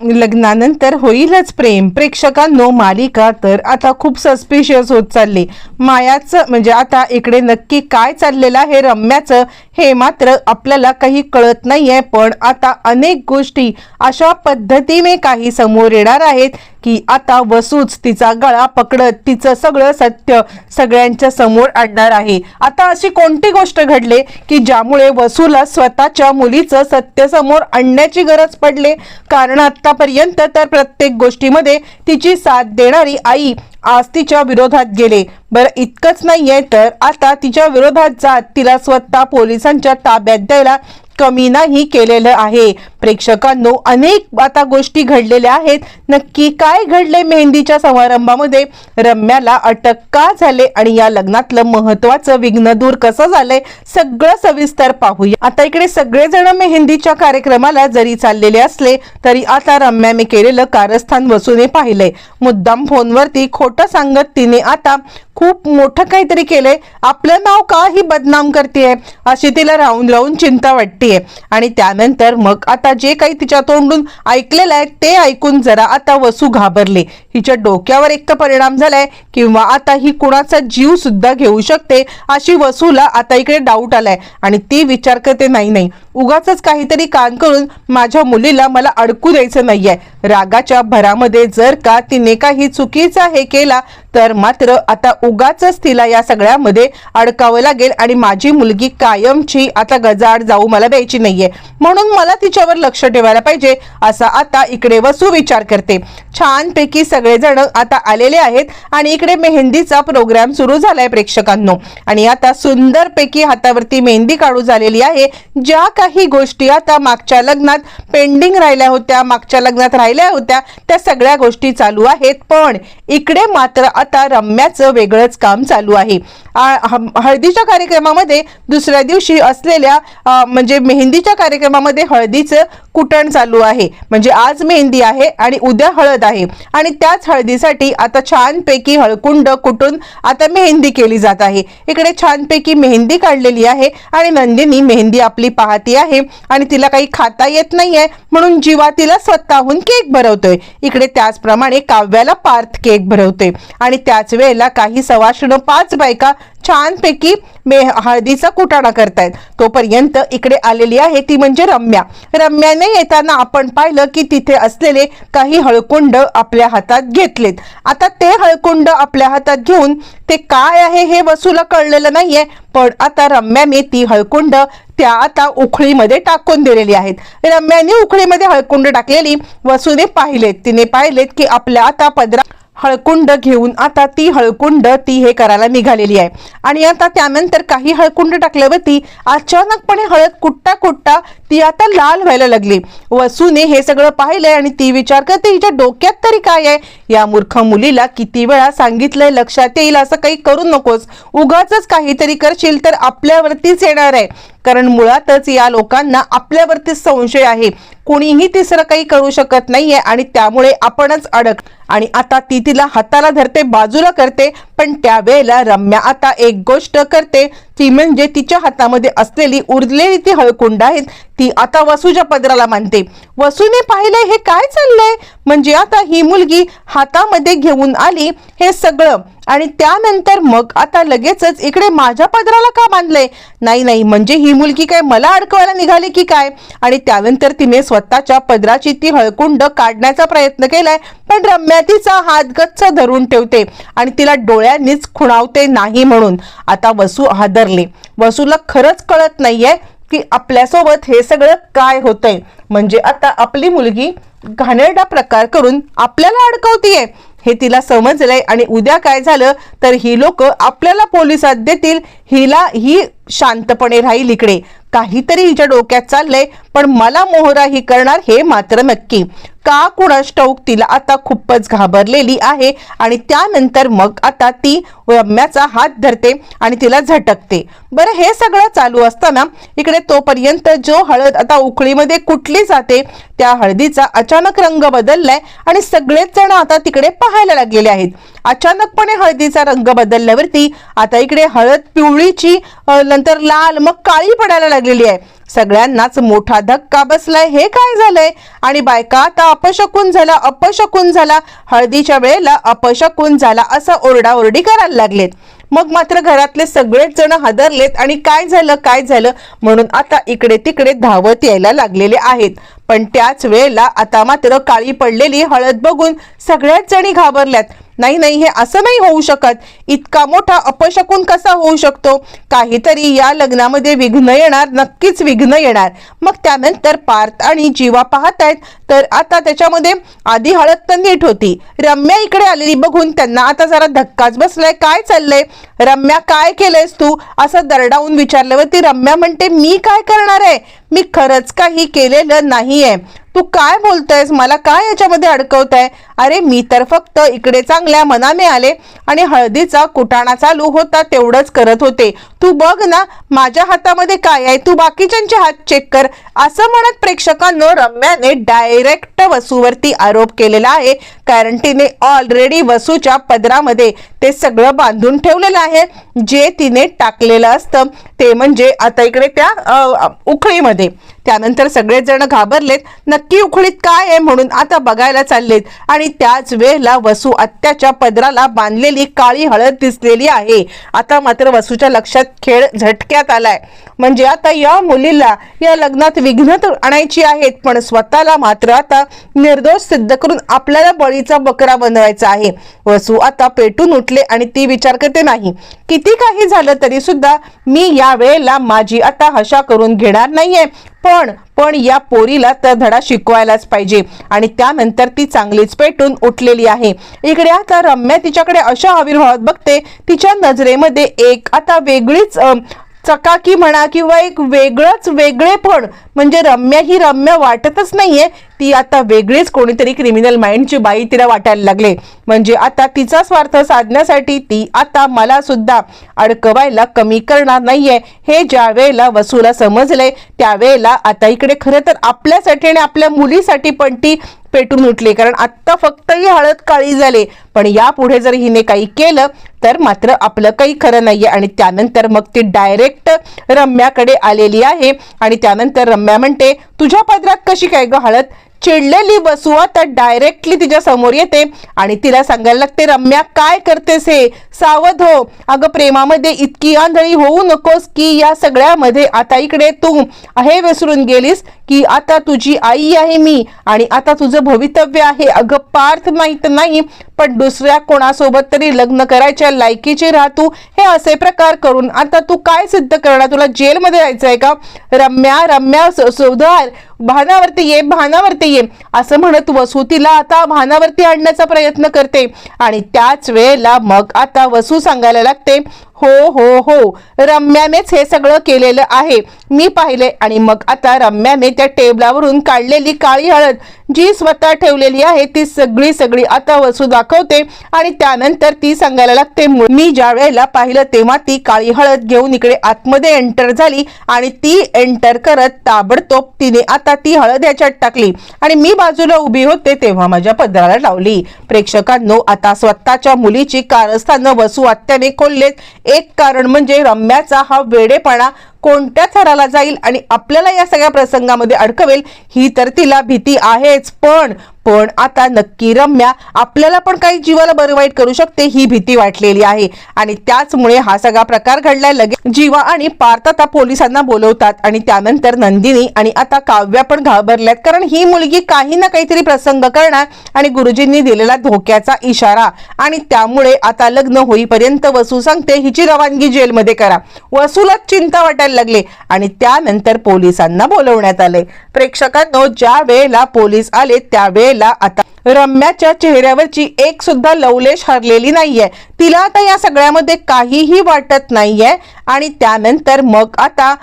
लग्नानंतर होईलच प्रेम. प्रेक्षकांनो, मालिका तर आता खूप सस्पिशियस होत चालली. मायाचं म्हणजे आता इकडे नक्की काय चाललेलं आहे रम्याचं हे मात्र आपल्याला काही कळत नाहीये. पण आता अनेक गोष्टी अशा पद्धतीने काही समोर येणार आहेत की आता वसूच तिचा गळा पकडत तिचं सगळं सत्य सगळ्यांच्या समोर आणणार आहे. आता अशी कोणती गोष्ट घडले की ज्यामुळे वसूला स्वतःच्या मुलीचं सत्य समोर आणण्याची गरज पडले? कारण आतापर्यंत तर प्रत्येक गोष्टीमध्ये तिची साथ देणारी आई आज तिच्या विरोधात गेले. बरं, इतकंच नाहीये तर आता तिच्या विरोधात जात तिला स्वतः पोलिसांच्या ताब्यात द्यायला कमी नाही केलेलं आहे. प्रेक्षकांनो, अनेक आता गोष्टी घडलेल्या आहेत. नक्की काय घडले मेहंदीच्या समारंभामध्ये? रम्याला अटक का झाले आणि या लग्नातलं महत्वाचं विघ्न दूर कसं झालंय सगळं सविस्तर पाहूया. आता इकडे सगळेजण मेहंदीच्या कार्यक्रमाला जरी चाललेले असले तरी आता रम्याने केलेलं कारस्थान वसूने पाहिलंय. मुद्दाम फोनवरती खोटं सांगत तिने आता खूप मोठं काहीतरी केलंय. आपलं नाव का ही बदनाम करतेय अशी तिला राहून राहून चिंता वाटतेय. आणि त्यानंतर मग आता जे काही तिच्या तोंडून ऐकलेलं आहे ते ऐकून जरा आता वसू घाबरले. हिच्या डोक्यावर एक तर परिणाम झालाय किंवा आता ही कुणाचा जीव सुद्धा घेऊ शकते अशी वसूला आता इकडे डाऊट आलाय. आणि ती विचार करते, नाही उगाच काहीतरी कान करून माझ्या मुलीला मला अडकू द्यायचं नाहीये. रागाच्या भरामध्ये जर का तिने काही चुकीचा हे केला तर मात्र आता उगाच तिला या सगळ्यामध्ये अडकावं लागेल आणि माझी मुलगी कायमची आता गजाआड जाऊ मला द्यायची नाहीये. म्हणून मला तिच्यावर लक्ष ठेवायला पाहिजे असा आता इकडे वसू विचार करते. छानपैकी सगळेजण आता आलेले आहेत आणि इकडे मेहंदीचा प्रोग्राम सुरू झालाय प्रेक्षकांनो. आणि आता सुंदरपैकी हातावरती मेहंदी काढू झालेली आहे. ज्या काही गोष्टी आता मागच्या लग्नात पेंडिंग राहिल्या होत्या, मागच्या लग्नात राहिल्या होत्या, त्या सगळ्या गोष्टी चालू आहेत. पण इकडे मात्र आता रम्याचं वेगळंच काम चालू आहे. हळदीच्या कार्यक्रमामध्ये दुसऱ्या दिवशी असलेल्या म्हणजे मेहंदीच्या कार्यक्रमामध्ये हळदीचं कुटण चालू आहे. म्हणजे आज मेहंदी आहे आणि उद्या हळद आहे आणि त्याच हळदीसाठी आता छानपैकी हळकुंड कुटून आता मेहंदी केली जात आहे. इकडे छानपैकी मेहंदी काढलेली आहे आणि नंदिनी मेहंदी आपली पाहती आहे आणि तिला काही खाता येत नाहीये म्हणून जीवा तिला स्वतःहून केक भरवतोय. इकडे त्याचप्रमाणे काव्याला पार्थ केक भरवतोय आणि त्याच वेळेला काही सवाष्ण 5 बायका छानपैकी हळदीचा कुटाणा करतायत. तोपर्यंत इकडे आलेली आहे ती म्हणजे रम्या. रम्याने येताना आपण पाहिलं की तिथे असलेले काही हळकुंड आपल्या हातात घेतलेत. आता ते हळकुंड आपल्या हातात घेऊन ते काय आहे हे वसूला कळलेलं नाहीये. पण आता रम्याने ती हळकुंड त्या आता उखळीमध्ये टाकून दिलेली आहेत. रम्याने उखळीमध्ये हळकुंड टाकलेली वसूने पाहिलेत. तिने पाहिलेत की आपल्या आता पदरा हळकुंड घेऊन आता ती हळकुंड ती हे करायला निघालेली आहे. आणि आता त्यानंतर काही हळकुंड टाकल्यावरती अचानकपणे हळद कुट्टा कुट्टा ती आता लाल व्हायला लागली. वसूने हे सगळं पाहिलंय आणि ती विचार करते हिच्या डोक्यात तरी काय आहे? या मूर्ख मुलीला किती वेळा सांगितलंय लक्षात येईल असं काही करू नकोस, उगाच काहीतरी करशील तर आपल्यावरतीच येणार आहे. कारण मुळातच या लोकांना आपल्यावरतीच संशय आहे. कोणीही तिसरं काही करू शकत नाहीये आणि त्यामुळे आपणच अडक. आणि आता ती तिला हाताला धरते, बाजूला करते. पण त्यावेळेला रम्या आता एक गोष्ट करते ती म्हणजे तिच्या हातामध्ये असलेली उरलेली ती हळकुंड आहेत ती आता वसूच्या पदराला मानते. वसूने पाहिलंय हे काय चाललंय, म्हणजे आता ही मुलगी हातामध्ये घेऊन आली हे सगळं आणि त्यानंतर मग आता लगेचच इकडे माझ्या पदराला का बांधलंय? नाही म्हणजे ही मुलगी काय मला अडकवायला निघाली की काय? आणि त्यानंतर तिने स्वतःच्या पदराची ती हळकुंड काढण्याचा प्रयत्न केलाय पण रम्या तिचा हात गच्च धरून ठेवते आणि तिला डोळ्यांनीच खुणावते नाही म्हणून. आता वसू हादरले. वसूला खरंच कळत नाहीये की आपल्यासोबत हे सगळं काय होतंय. म्हणजे आता आपली मुलगी घाणेरडा प्रकार करून आपल्याला अडकवतीये हे तिला समजलंय. आणि उद्या काय झालं तर ही लोक आपल्याला पोलिसात देतील. ही शांतपणे राहील. इकडे काहीतरी हिच्या डोक्यात चाललंय पण मला मोहराही करणार हे मात्र नक्की. का कुणास ठाऊक तिला आता खूपच घाबरलेली आहे. आणि त्यानंतर मग आता ती रम्याचा हात धरते आणि तिला झटकते. बरं, हे सगळं चालू असताना इकडे तोपर्यंत जो हळद आता उकळीमध्ये कुटली जाते त्या हळदीचा अचानक रंग बदललाय आणि सगळेच जण आता तिकडे पाहायला लागलेले आहेत. अचानकपणे हळदीचा रंग बदलल्यावरती आता इकडे हळद पिवळीची नंतर लाल मग काळी पडायला लागलेली आहे. सगळ्यांनाच मोठा धक्का बसलाय. हे काय झालंय? आणि बायका आता अपशकुन झाला, अपशकुन झाला, हळदीच्या वेळेला अपशकुन झाला असं ओरडाओरडी करायला लागलेत. मग मात्र घरातले सगळेच जण हादरलेत आणि काय झालं म्हणून आता इकडे तिकडे धावत यायला लागलेले आहेत. पण त्याच वेळेला आता मात्र काळी पडलेली हळद बघून सगळ्याच जणी घाबरल्यात. नाही, हे असं नाही होऊ शकत. इतका मोठा अपशकुन कसा होऊ शकतो? काहीतरी या लग्नामध्ये विघ्न येणार, नक्कीच विघ्न येणार. मग त्यानंतर पार्थ आणि जीवा पाहतायत तर आता त्याच्यामध्ये आधी हळद तर नीट होती, रम्या इकडे आलेली बघून त्यांना आता जरा धक्काच बसलाय. काय चाललंय रम्या, काय केलंयस तू? असं दरडावून विचारल्यावरती रम्या म्हणते, मी काय करणार आहे? मी खरंच काही केलेलं नाहीये. तू काय बोलतयस? मला काय याच्यामध्ये अडकवताय? अरे मी तर फक्त इकडे चांगल्या मनाने आले आणि हळदीचा कुटाणा चालू होता तेवढंच करत होते. तू बघ ना माझ्या हातामध्ये काय आहे, तू बाकीच्यांचे हात चेक कर. असं म्हणत प्रेक्षकांनो रम्याने डायरेक्ट वसूवरती आरोप केलेला आहे. कारण तिने ऑलरेडी वसूच्या पदरामध्ये ते सगळं बांधून ठेवलेलं आहे जे तिने टाकलेलं असतं, ते म्हणजे आता इकडे त्या उखळीमध्ये. त्यानंतर सगळेच जण घाबरलेत, नक्की उखळीत काय आहे म्हणून आता बघायला चाललेत. आणि त्याच वेळेला वसू आत्याच्या पदराला बांधलेली काळी हळद दिसलेली आहे. आता मात्र वसूच्या लक्षात खेळ झटक्यात आलाय. म्हणजे आता या मुलीला या लग्नात विघ्न आणायची आहेत, पण स्वतःला मात्र आता निर्दोष सिद्ध करून आपल्याला बळीचा बकरा बनवायचा आहे. वसू आता पेटून उठले आणि ती विचार करते, नाही किती काही झालं तरी सुद्धा मी या वेळेला माझी आता हशा करून घेणार नाहीये. पण या पोरीला तर धडा शिकवायलाच पाहिजे. आणि त्यानंतर ती चांगलीच पेटून उठलेली आहे. इकडे आता रम्या तिच्याकडे अशा आविर्भावात बघते, तिच्या नजरेमध्ये एक आता वेगळीच चकाकी म्हणा किंवा एक वेगळेपण. म्हणजे रम्या ही रम्या वाटतच नाहीये, ती आता वेगळीच कोणीतरी क्रिमिनल माइंडची बाई तिला वाटायला लागले. म्हणजे आता तिचा स्वार्थ साधण्यासाठी ती आता मला सुद्धा अडकवायला कमी करणार नाहीये. हे ज्या वेळेला वसूला समजले त्यावेळेला आता इकडे खरं तर आपल्यासाठी आणि आपल्या मुलीसाठी पण ती पेटून उठली. कारण आत्ता फक्त ही हळद काळी झाली, पण यापुढे जर हिने काही केलं तर मात्र आपलं काही खरं नाहीये. आणि त्यानंतर मग ती डायरेक्ट रम्याकडे आलेली आहे. आणि त्यानंतर रम्या म्हणते, तुझ्या पदरात कशी काय ग हळद? चिडलेली वसू आता डायरेक्टली तिच्या समोर येते आणि तिला सांगायला लागते, रम्या काय करतेस हे? सावध हो. अगं प्रेमामध्ये इतकी आंधळी होऊ नकोस की या सगळ्यामध्ये आता इकडे तू हे विसरून गेलीस की आता तुझी आई आहे मी आणि आता तुझं भवितव्य आहे. अगं पार्थ माहित नाही पण दुसऱ्या कोणासोबत तरी लग्न करायच्या लायकीची राह तू. हे असे प्रकार करून आता तू काय सिद्ध करणार? तुला जेलमध्ये जायचंय का? रम्या सुधार, भानावरती ये असं म्हणत वसू तिला आता भानावरती आणण्याचा प्रयत्न करते. आणि त्याच वेळेला मग आता वसू सांगायला लागते, हो रम्यानेच हे सगळं केलेलं आहे, मी पाहिले. आणि मग आता रम्याने त्या टेबलावरून काढलेली काळी हळद जी स्वतः ठेवलेली आहे ती सगळी आता वसू दाखवते. आणि त्यानंतर ती सांगायला लागते, मी ज्या वेळेला पाहिलं तेव्हा ती काळी हळद घेऊन इकडे आतमध्ये एंटर झाली आणि ती एंटर करत ताबडतोब तिने आता ती हळद ह्याच्यात टाकली आणि मी बाजूला उभी होते तेव्हा माझ्या पदराला लावली. प्रेक्षकांनो आता स्वतःच्या मुलीची कारस्थानं वसू आत्याने खोललेत. एक कारण म्हणजे रम्याचा हा वेडेपणा कोणत्या थराला जाईल आणि आपल्याला या सगळ्या प्रसंगामध्ये अडकवेल ही तर तिला भीती आहेच. पण आता नक्की रम्या आपल्याला पण काही जीवाला बरं वाईट करू शकते ही भीती वाटलेली आहे. आणि त्याचमुळे हा सगळा प्रकार घडलाय. लगेच जीवा आणि पार्थ आता पोलिसांना बोलवतात आणि त्यानंतर नंदिनी आणि आता काव्या पण घाबरल्यात. कारण ही मुलगी काही ना काहीतरी प्रसंग करणार आणि गुरुजींनी दिलेला धोक्याचा इशारा. आणि त्यामुळे आता लग्न होईपर्यंत वसू सांगते हिची रवानगी जेलमध्ये करा. वसूला चिंता वाटायला लागले आणि त्यानंतर पोलिसांना बोलवण्यात आले. प्रेक्षकांनो ज्या वेळेला पोलीस आले त्यावेळेला आता रम्याच्या चेहऱ्यावरची एक सुद्धा लवलेश हरलेली नाहीये. तिला आता या सगळ्यामध्ये काहीही वाटत नाहीये. आणि त्यानंतर मग आता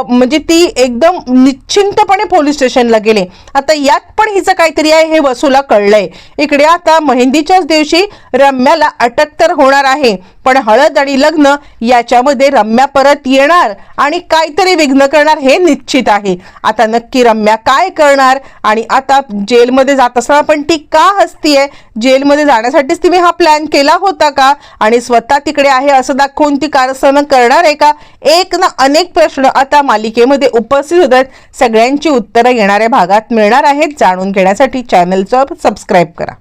म्हणजे ती एकदम निश्चिंतपणे पोलीस स्टेशनला गेले. आता यात पण हिचं काहीतरी आहे हे वसूला कळलंय. इकडे आता मेहंदीच्याच दिवशी रम्याला अटक तर होणार आहे, पण हळद आणि लग्न याच्यामध्ये रम्या परत येणार आणि काहीतरी विघ्न करणार हे निश्चित आहे. आता नक्की रम्या काय करणार? आणि आता जेलमध्ये जात असताना पण ती का हसतीये? जेलमध्ये जाण्यासाठीच तिने हा प्लॅन केला होता का? आणि स्वतः तिकडे आहे असं दाखवून ती कारस्थानं करणार आहे का? एक ना अनेक प्रश्न आता मालिकेमध्ये उपस्थित होत आहेत. सगळ्यांची उत्तरं येणाऱ्या भागात मिळणार आहेत. जाणून घेण्यासाठी चॅनलचं सबस्क्राईब करा.